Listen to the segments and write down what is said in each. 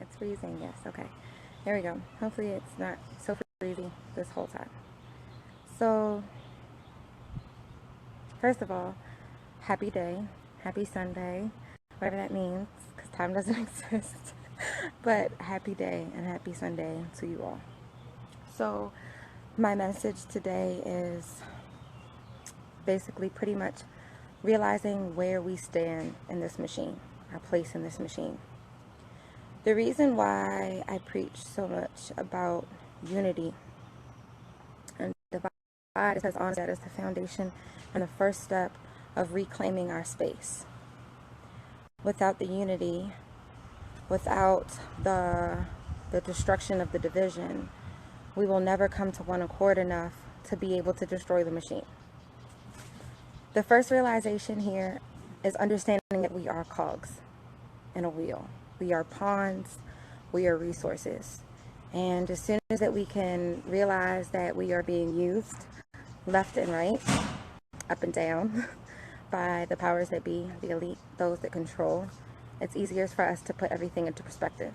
It's freezing, yes, okay. There we go. Hopefully it's not so freezing this whole time. So, first of all, happy day, happy Sunday, whatever that means, because time doesn't exist. But happy day and happy Sunday to you all. So, my message today is basically pretty much realizing where we stand in this machine, our place in this machine. The reason why I preach so much about unity and divide is because honestly that is the foundation and the first step of reclaiming our space. Without the unity, without the destruction of the division, we will never come to one accord enough to be able to destroy the machine. The first realization here is understanding that we are cogs in a wheel. We are pawns, we are resources. And as soon as that we can realize that we are being used left and right, up and down, by the powers that be, the elite, those that control, it's easier for us to put everything into perspective.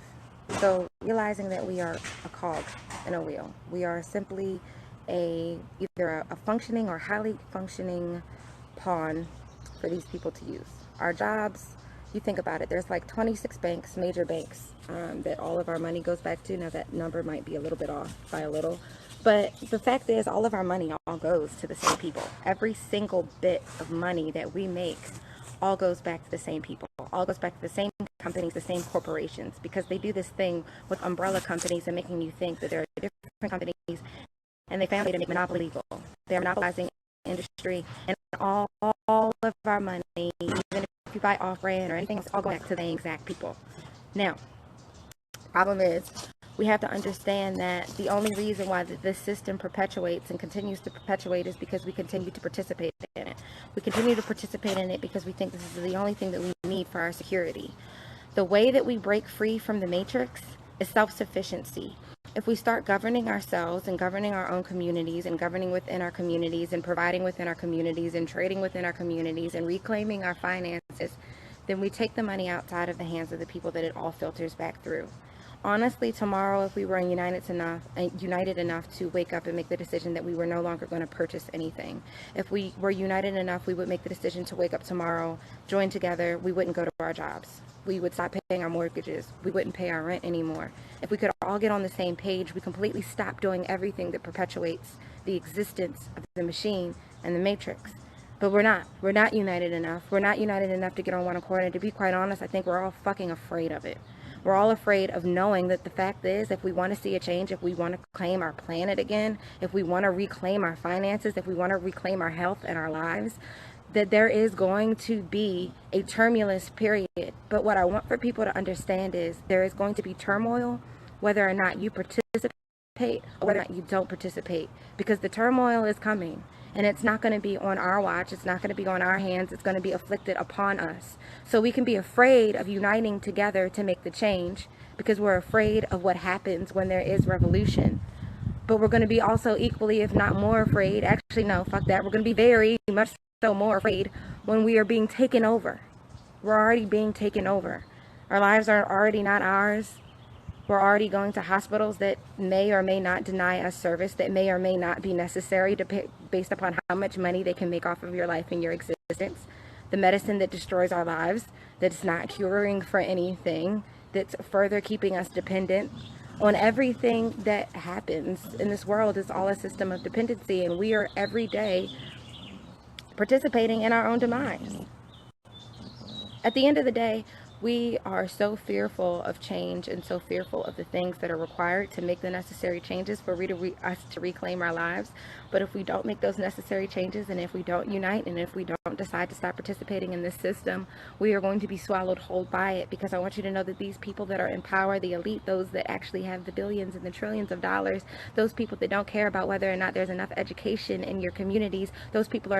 So realizing that we are a cog in a wheel. We are simply either a functioning or highly functioning pawn for these people to use. Our jobs, you think about it, there's like 26 banks, major banks, that all of our money goes back to. Now that number might be a little bit off by a little, but the fact is all of our money all goes to the same people. Every single bit of money that we make all goes back to the same people, all goes back to the same companies, the same corporations, because they do this thing with umbrella companies and making you think that there are different companies and they found a way to make monopoly legal. They're monopolizing industry, and all of our money, even if you buy off-brand or anything, it's all going back to the exact people. Now, problem is, we have to understand that the only reason why this system perpetuates and continues to perpetuate is because we continue to participate in it. We continue to participate in it because we think this is the only thing that we need for our security. The way that we break free from the matrix is self-sufficiency. If we start governing ourselves and governing our own communities and governing within our communities and providing within our communities and trading within our communities and reclaiming our finances, then we take the money outside of the hands of the people that it all filters back through. Honestly, tomorrow, if we were united enough to wake up and make the decision that we were no longer going to purchase anything, if we were united enough, we would make the decision to wake up tomorrow, join together, we wouldn't go to our jobs. We would stop paying our mortgages. We wouldn't pay our rent anymore. If we could all get on the same page, we completely stop doing everything that perpetuates the existence of the machine and the matrix. But we're not. We're not united enough. We're not united enough to get on one accord. And to be quite honest, I think we're all fucking afraid of it. We're all afraid of knowing that the fact is, if we want to see a change, if we want to claim our planet again, if we want to reclaim our finances, if we want to reclaim our health and our lives, that there is going to be a tumultuous period. But what I want for people to understand is there is going to be turmoil whether or not you participate or whether or not you don't participate, because the turmoil is coming. And it's not going to be on our watch. It's not going to be on our hands. It's going to be afflicted upon us. So we can be afraid of uniting together to make the change because we're afraid of what happens when there is revolution. But we're going to be also equally, if not more afraid. Actually, no, fuck that. We're going to be very much so more afraid when we are being taken over. We're already being taken over. Our lives are already not ours. We're already going to hospitals that may or may not deny us service, that may or may not be necessary based upon how much money they can make off of your life and your existence. The medicine that destroys our lives, that's not curing for anything, that's further keeping us dependent on everything that happens in this world is all a system of dependency, and we are every day participating in our own demise. At the end of the day, we are so fearful of change and so fearful of the things that are required to make the necessary changes for us to reclaim our lives. But if we don't make those necessary changes, and if we don't unite, and if we don't decide to stop participating in this system, we are going to be swallowed whole by it. Because I want you to know that these people that are in power, the elite, those that actually have the billions and the trillions of dollars, those people that don't care about whether or not there's enough education in your communities, those people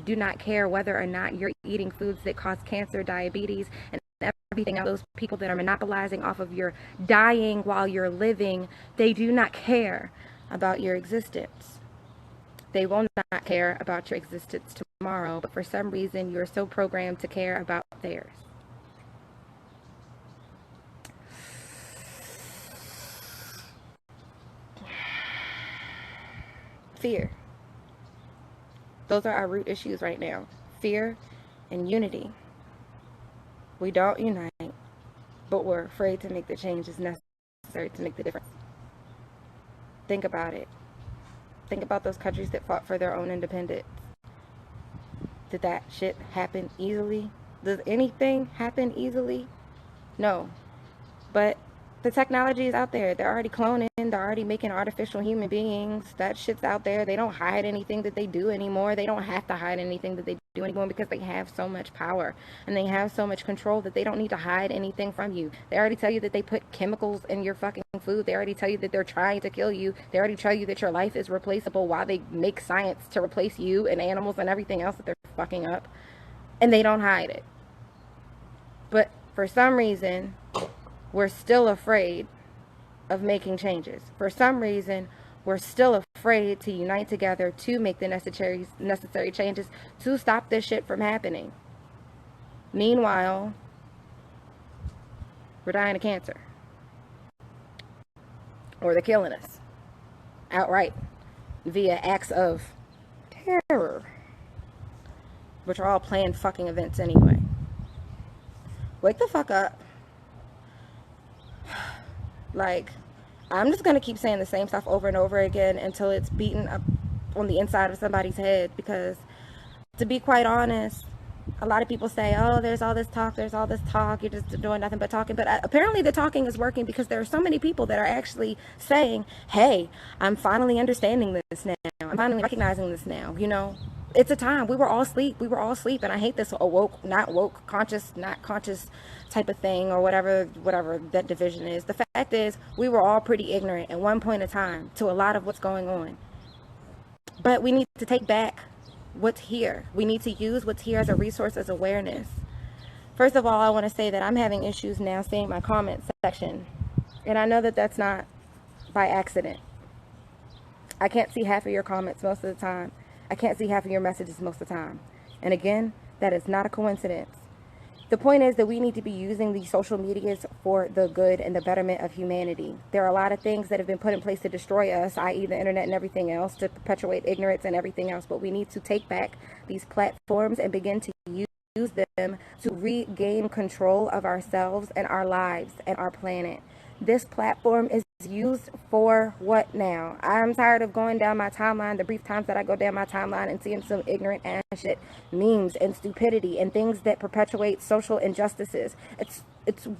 do not care whether or not you're eating foods that cause cancer, diabetes, and everything else. Those people that are monopolizing off of your dying while you're living, they do not care about your existence. They will not care about your existence tomorrow, but for some reason you're so programmed to care about theirs. fear. Those are our root issues right now. Fear and unity. We don't unite, but we're afraid to make the changes necessary to make the difference. Think about it. Think about those countries that fought for their own independence. Did that shit happen easily? Does anything happen easily? No. But the technology is out there. They're already cloning. They're already making artificial human beings. That shit's out there. They don't hide anything that they do anymore. They don't have to hide anything that they do anymore because they have so much power and they have so much control that they don't need to hide anything from you. They already tell you that they put chemicals in your fucking food. They already tell you that they're trying to kill you. They already tell you that your life is replaceable while they make science to replace you and animals and everything else that they're fucking up. And they don't hide it. But for some reason, we're still afraid of making changes. For some reason, we're still afraid to unite together to make the necessary changes to stop this shit from happening. Meanwhile, we're dying of cancer. Or they're killing us outright via acts of terror, which are all planned fucking events anyway. Wake the fuck up. Like, I'm just gonna keep saying the same stuff over and over again until it's beaten up on the inside of somebody's head, because to be quite honest, a lot of people say, oh, there's all this talk, you're just doing nothing but talking. But apparently the talking is working, because there are so many people that are actually saying, hey, I'm finally understanding this now. I'm finally recognizing this now. You know, it's a time. We were all asleep. And I hate this awoke, not woke, conscious, not conscious type of thing, or whatever that division is. The fact is, we were all pretty ignorant at one point in time to a lot of what's going on. But we need to take back what's here. We need to use what's here as a resource, as awareness. First of all, I want to say that I'm having issues now seeing my comment section. And I know that that's not by accident. I can't see half of your comments most of the time. I can't see half of your messages most of the time. And again, that is not a coincidence. The point is that we need to be using these social medias for the good and the betterment of humanity. There are a lot of things that have been put in place to destroy us, i.e. the internet and everything else, to perpetuate ignorance and everything else. But we need to take back these platforms and begin to use them to regain control of ourselves and our lives and our planet. This platform is used for what now? I'm tired of going down my timeline, the brief times that I go down my timeline, and seeing some ignorant ass shit, memes and stupidity and things that perpetuate social injustices. It's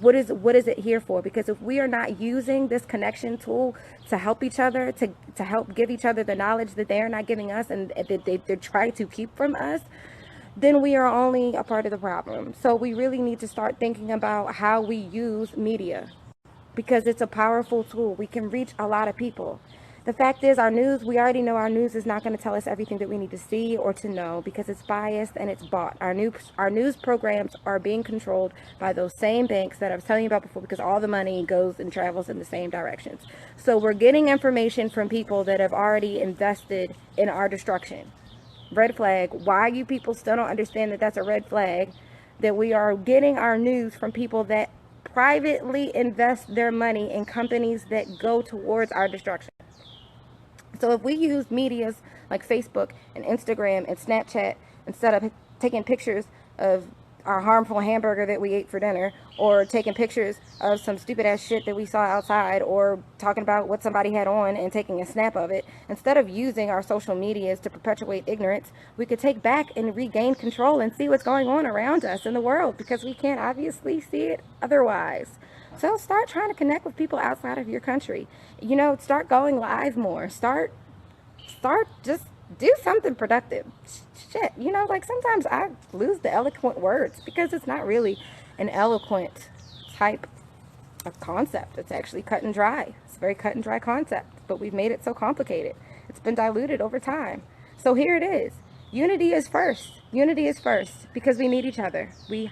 what is it here for? Because if we are not using this connection tool to help each other, to help give each other the knowledge that they are not giving us and that they try to keep from us, then we are only a part of the problem. So we really need to start thinking about how we use media, because it's a powerful tool. We can reach a lot of people. The fact is, our news, we already know our news is not going to tell us everything that we need to see or to know, because it's biased and it's bought. Our news programs are being controlled by those same banks that I was telling you about before, because all the money goes and travels in the same directions. So we're getting information from people that have already invested in our destruction. Red flag. Why you people still don't understand that that's a red flag? That we are getting our news from people that privately invest their money in companies that go towards our destruction. So if we use medias like Facebook and Instagram and Snapchat, instead of taking pictures of our harmful hamburger that we ate for dinner, or taking pictures of some stupid ass shit that we saw outside, or talking about what somebody had on and taking a snap of it, instead of using our social medias to perpetuate ignorance, we could take back and regain control and see what's going on around us in the world, because we can't obviously see it otherwise. So start trying to connect with people outside of your country. You know, start going live more. Start just do something productive. Shit, you know, like sometimes I lose the eloquent words because it's not really an eloquent type of concept. It's actually cut and dry. It's a very cut and dry concept, but we've made it so complicated. It's been diluted over time. So here it is. Unity is first. Unity is first, because we need each other. We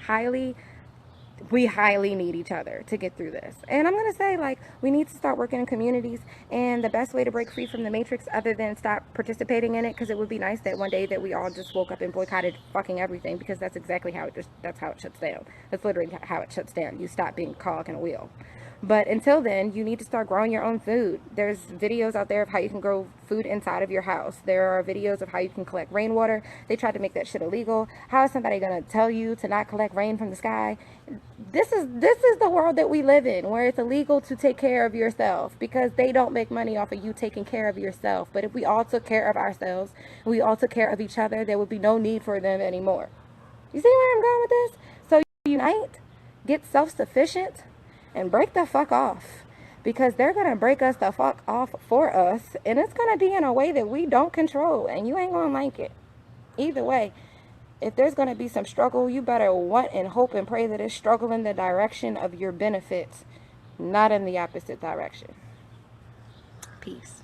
we highly need each other to get through this. And I'm going to say, like, we need to start working in communities. And the best way to break free from the matrix, other than stop participating in it, because it would be nice that one day that we all just woke up and boycotted fucking everything, because that's exactly how that's how it shuts down. That's literally how it shuts down. You stop being a cog in a wheel. But until then, you need to start growing your own food. There's videos out there of how you can grow food inside of your house. There are videos of how you can collect rainwater. They tried to make that shit illegal. How is somebody going to tell you to not collect rain from the sky? This is the world that we live in, where it's illegal to take care of yourself, because they don't make money off of you taking care of yourself. But if we all took care of ourselves, we all took care of each other, there would be no need for them anymore. You see where I'm going with this? So unite, get self-sufficient, and break the fuck off, because they're going to break us the fuck off for us, and it's going to be in a way that we don't control, and you ain't going to like it. Either way, if there's going to be some struggle, you better want and hope and pray that it's struggle in the direction of your benefits, not in the opposite direction. Peace.